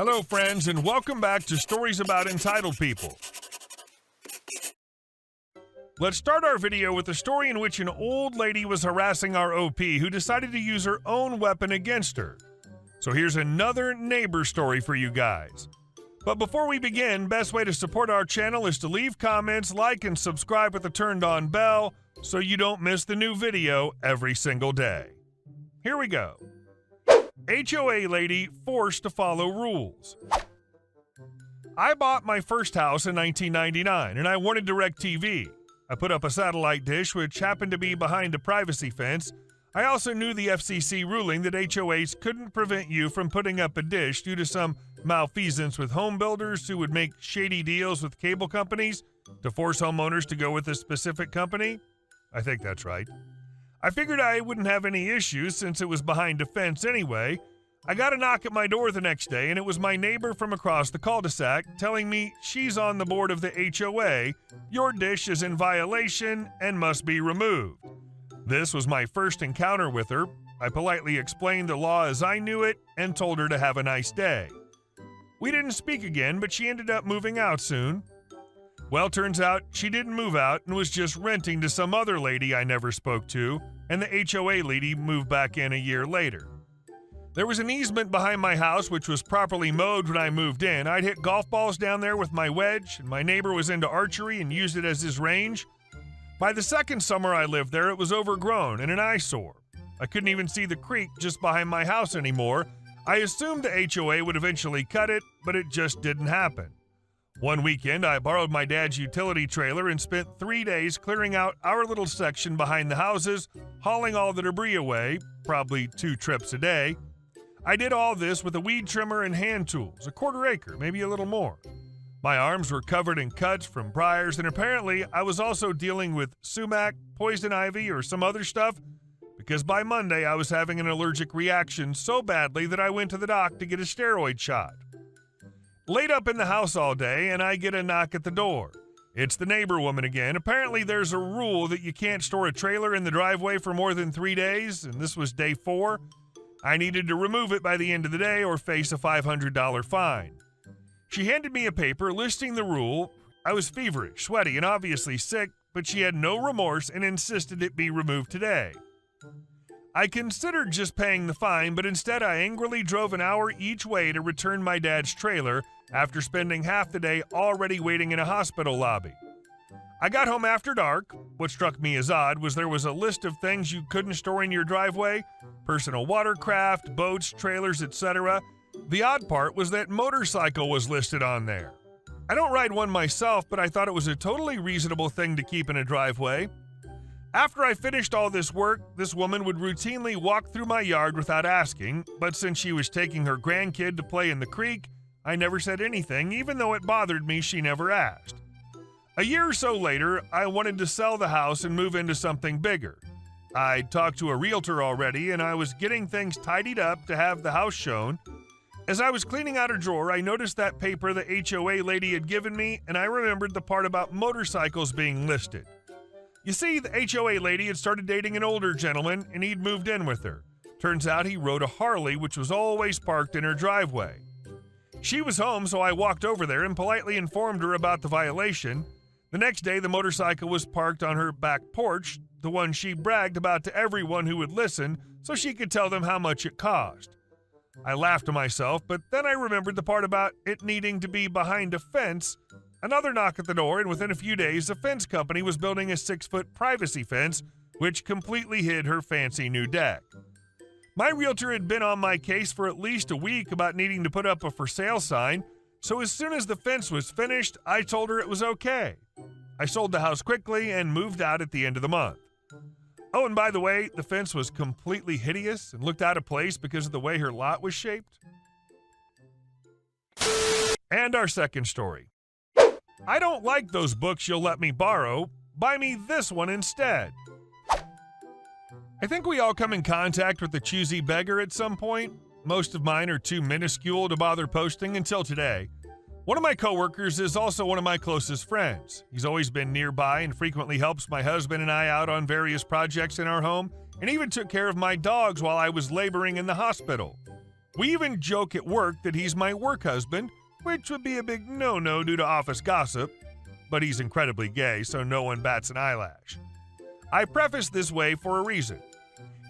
Hello, friends, and welcome back to Stories About Entitled People. Let's start our video with a story in which an old lady was harassing our OP who decided to use her own weapon against her. So here's another neighbor story for you guys. But before we begin, best way to support our channel is to leave comments, like, and subscribe with the turned-on bell so you don't miss the new video every single day. Here we go. HOA lady forced to follow rules. I bought my first house in 1999 and I wanted DirecTV. I put up a satellite dish which happened to be behind a privacy fence. I also knew the FCC ruling that HOAs couldn't prevent you from putting up a dish due to some malfeasance with home builders who would make shady deals with cable companies to force homeowners to go with a specific company. I think that's right. I figured I wouldn't have any issues since it was behind a fence anyway. I got a knock at my door the next day, and it was my neighbor from across the cul-de-sac telling me she's on the board of the HOA. Your dish is in violation and must be removed. This was my first encounter with her. I politely explained the law as I knew it and told her to have a nice day. We didn't speak again, but she ended up moving out soon. Well, turns out she didn't move out and was just renting to some other lady I never spoke to, and the HOA lady moved back in a year later. There was an easement behind my house which was properly mowed when I moved in. I'd hit golf balls down there with my wedge, and my neighbor was into archery and used it as his range. By the second summer I lived there, it was overgrown and an eyesore. I couldn't even see the creek just behind my house anymore. I assumed the HOA would eventually cut it, but it just didn't happen. One weekend, I borrowed my dad's utility trailer and spent 3 days clearing out our little section behind the houses, hauling all the debris away, probably 2 trips a day. I did all this with a weed trimmer and hand tools, a quarter acre, maybe a little more. My arms were covered in cuts from briars, and apparently I was also dealing with sumac, poison ivy, or some other stuff, because by Monday I was having an allergic reaction so badly that I went to the doc to get a steroid shot. Laid up in the house all day, and I get a knock at the door. It's the neighbor woman again. Apparently there's a rule that you can't store a trailer in the driveway for more than 3 days, and this was day 4. I needed to remove it by the end of the day or face a $500 fine. She handed me a paper listing the rule. I was feverish, sweaty, and obviously sick, but she had no remorse and insisted it be removed today. I considered just paying the fine, but instead I angrily drove an hour each way to return my dad's trailer after spending half the day already waiting in a hospital lobby. I got home after dark. What struck me as odd was there was a list of things you couldn't store in your driveway: personal watercraft, boats, trailers, etc. The odd part was that motorcycle was listed on there. I don't ride one myself, but I thought it was a totally reasonable thing to keep in a driveway. After I finished all this work, this woman would routinely walk through my yard without asking, but since she was taking her grandkid to play in the creek, I never said anything, even though it bothered me she never asked. A year or so later, I wanted to sell the house and move into something bigger. I'd talked to a realtor already, and I was getting things tidied up to have the house shown. As I was cleaning out a drawer, I noticed that paper the HOA lady had given me, and I remembered the part about motorcycles being listed. You see, the HOA lady had started dating an older gentleman, and he'd moved in with her. Turns out he rode a Harley, which was always parked in her driveway. She was home, so I walked over there and politely informed her about the violation. The next day, the motorcycle was parked on her back porch, the one she bragged about to everyone who would listen, so she could tell them how much it cost. I laughed to myself, but then I remembered the part about it needing to be behind a fence. Another knock at the door, and within a few days, the fence company was building a 6-foot privacy fence, which completely hid her fancy new deck. My realtor had been on my case for at least a week about needing to put up a for sale sign, so as soon as the fence was finished, I told her it was okay. I sold the house quickly and moved out at the end of the month. Oh, and by the way, the fence was completely hideous and looked out of place because of the way her lot was shaped. And our second story. I don't like those books you'll let me borrow. Buy me this one instead. I think we all come in contact with the choosy beggar at some point. Most of mine are too minuscule to bother posting until today. One of my coworkers is also one of my closest friends. He's always been nearby and frequently helps my husband and I out on various projects in our home, and even took care of my dogs while I was laboring in the hospital. We even joke at work that he's my work husband, which would be a big no-no due to office gossip, but he's incredibly gay, so no one bats an eyelash. I preface this way for a reason.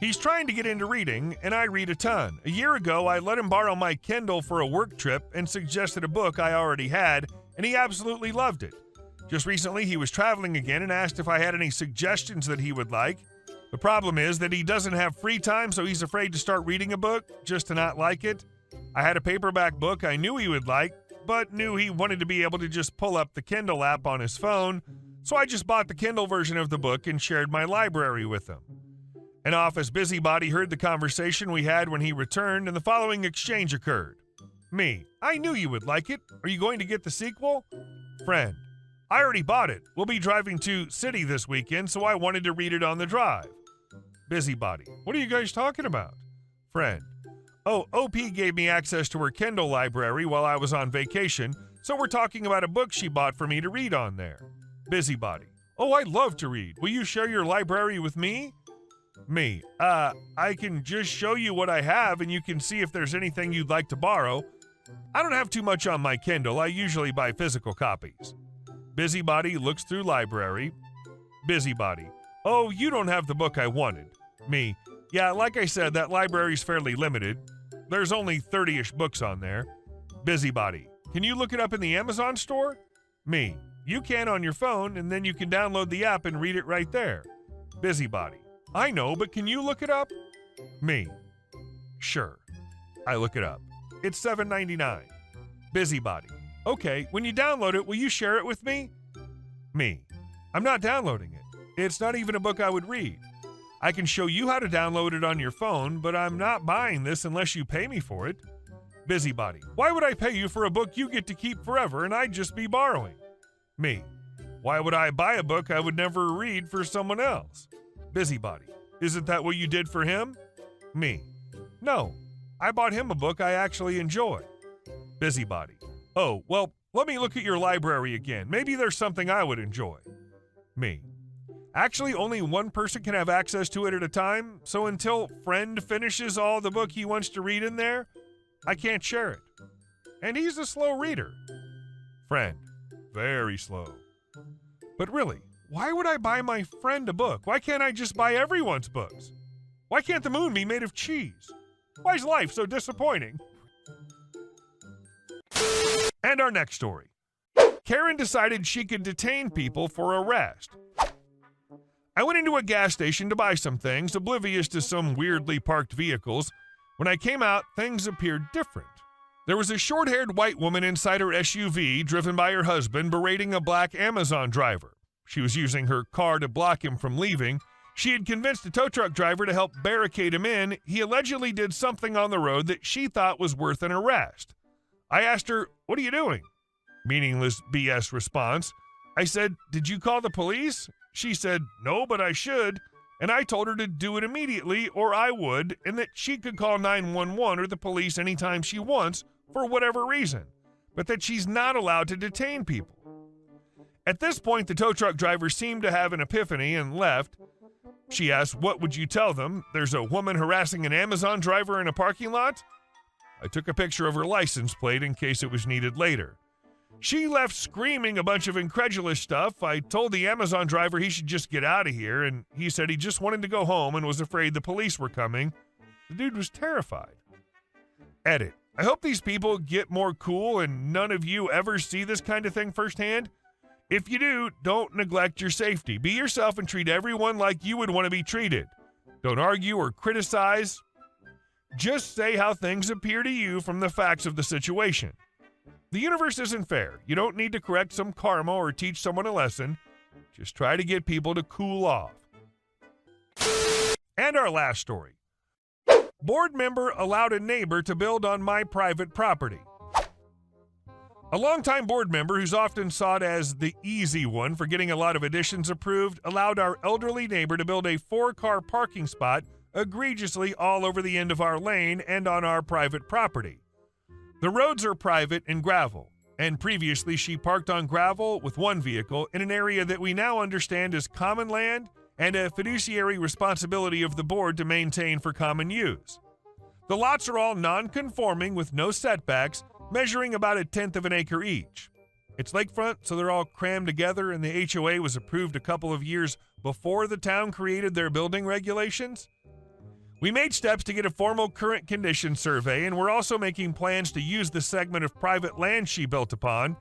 He's trying to get into reading, and I read a ton. A year ago, I let him borrow my Kindle for a work trip and suggested a book I already had, and he absolutely loved it. Just recently, he was traveling again and asked if I had any suggestions that he would like. The problem is that he doesn't have free time, so he's afraid to start reading a book just to not like it. I had a paperback book I knew he would like, but knew he wanted to be able to just pull up the Kindle app on his phone, so I just bought the Kindle version of the book and shared my library with him. An office busybody heard the conversation we had when he returned, and the following exchange occurred. Me: I knew you would like it. Are you going to get the sequel? Friend: I already bought it. We'll be driving to City this weekend, so I wanted to read it on the drive. Busybody: what are you guys talking about? Friend: Oh, OP gave me access to her Kindle library while I was on vacation, so we're talking about a book she bought for me to read on there. Busybody: Oh, I love to read. Will you share your library with me? Me: I can just show you what I have and you can see if there's anything you'd like to borrow. I don't have too much on my Kindle. I usually buy physical copies. Busybody looks through library. Busybody: Oh, you don't have the book I wanted. Me: Yeah, like I said, that library's fairly limited. There's only 30-ish books on there. Busybody: Can you look it up in the Amazon store? Me: You can on your phone, and then you can download the app and read it right there. Busybody: I know, but can you look it up? Me: Sure. I look it up. It's $7.99. Busybody: Okay, when you download it, will you share it with me? Me: I'm not downloading it. It's not even a book I would read. I can show you how to download it on your phone, but I'm not buying this unless you pay me for it. Busybody: Why would I pay you for a book you get to keep forever and I'd just be borrowing? Me: Why would I buy a book I would never read for someone else? Busybody: Isn't that what you did for him? Me: No, I bought him a book I actually enjoy. Busybody: Oh, well, let me look at your library again. Maybe there's something I would enjoy. Me: Actually, only one person can have access to it at a time, so until friend finishes all the book he wants to read in there, I can't share it. And he's a slow reader. Friend: Very slow. But really, why would I buy my friend a book? Why can't I just buy everyone's books? Why can't the moon be made of cheese? Why is life so disappointing? And our next story. Karen decided she could detain people for arrest. I went into a gas station to buy some things, oblivious to some weirdly parked vehicles. When I came out, things appeared different. There was a short-haired white woman inside her SUV, driven by her husband, berating a black Amazon driver. She was using her car to block him from leaving. She had convinced a tow truck driver to help barricade him in. He allegedly did something on the road that she thought was worth an arrest. I asked her, "What are you doing?" Meaningless BS response. I said, "Did you call the police?" She said, "No, but I should." And I told her to do it immediately or I would, and that she could call 911 or the police anytime she wants for whatever reason, but that she's not allowed to detain people. At this point, the tow truck driver seemed to have an epiphany and left. She asked, "What would you tell them? There's a woman harassing an Amazon driver in a parking lot?" I took a picture of her license plate in case it was needed later. She left screaming a bunch of incredulous stuff. I told the Amazon driver he should just get out of here, and he said he just wanted to go home and was afraid the police were coming. The dude was terrified. Edit. I hope these people get more cool and none of you ever see this kind of thing firsthand. If you do, don't neglect your safety. Be yourself and treat everyone like you would want to be treated. Don't argue or criticize. Just say how things appear to you from the facts of the situation. The universe isn't fair. You don't need to correct some karma or teach someone a lesson. Just try to get people to cool off. And our last story. Board member allowed a neighbor to build on my private property. A longtime board member who's often sought as the easy one for getting a lot of additions approved allowed our elderly neighbor to build a 4-car parking spot egregiously all over the end of our lane and on our private property. The roads are private and gravel, and previously she parked on gravel with one vehicle in an area that we now understand as common land and a fiduciary responsibility of the board to maintain for common use. The lots are all non-conforming with no setbacks, measuring about 1/10 of an acre each. It's lakefront, so they're all crammed together, and the HOA was approved a couple of years before the town created their building regulations. We made steps to get a formal current condition survey, and we're also making plans to use the segment of private land she built upon.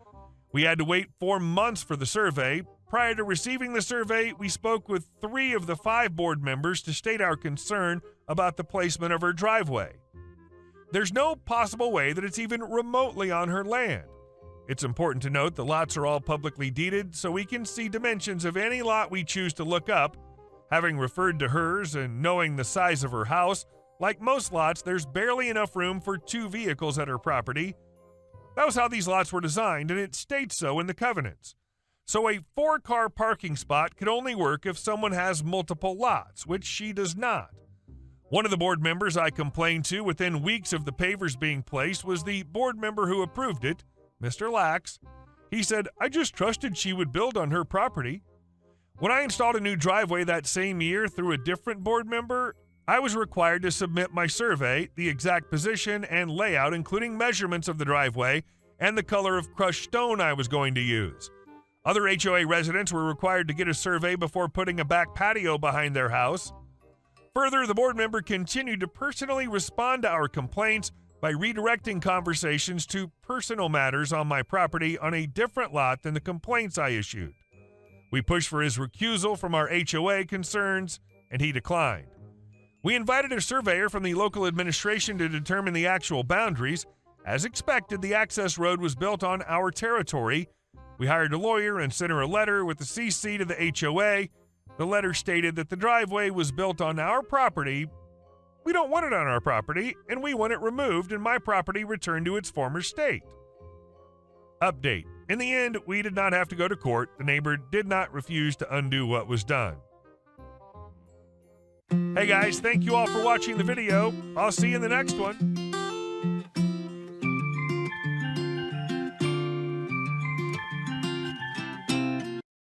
We had to wait 4 months for the survey. Prior to receiving the survey, we spoke with 3 of the 5 board members to state our concern about the placement of her driveway. There's no possible way that it's even remotely on her land. It's important to note the lots are all publicly deeded, so we can see dimensions of any lot we choose to look up. Having referred to hers and knowing the size of her house, like most lots, there's barely enough room for 2 vehicles at her property. That was how these lots were designed, and it states so in the covenants. So a 4-car parking spot could only work if someone has multiple lots, which she does not. One of the board members I complained to within weeks of the pavers being placed was the board member who approved it, Mr. Lax. He said, "I just trusted she would build on her property." When I installed a new driveway that same year through a different board member, I was required to submit my survey, the exact position and layout, including measurements of the driveway and the color of crushed stone I was going to use. Other HOA residents were required to get a survey before putting a back patio behind their house. Further, the board member continued to personally respond to our complaints by redirecting conversations to personal matters on my property on a different lot than the complaints I issued. We pushed for his recusal from our HOA concerns, and he declined. We invited a surveyor from the local administration to determine the actual boundaries. As expected, the access road was built on our territory. We hired a lawyer and sent her a letter with the CC to the HOA. The letter stated that the driveway was built on our property. We don't want it on our property, and we want it removed and my property returned to its former state. Update. In the end, we did not have to go to court. The neighbor did not refuse to undo what was done. Hey guys, thank you all for watching the video. I'll see you in the next one.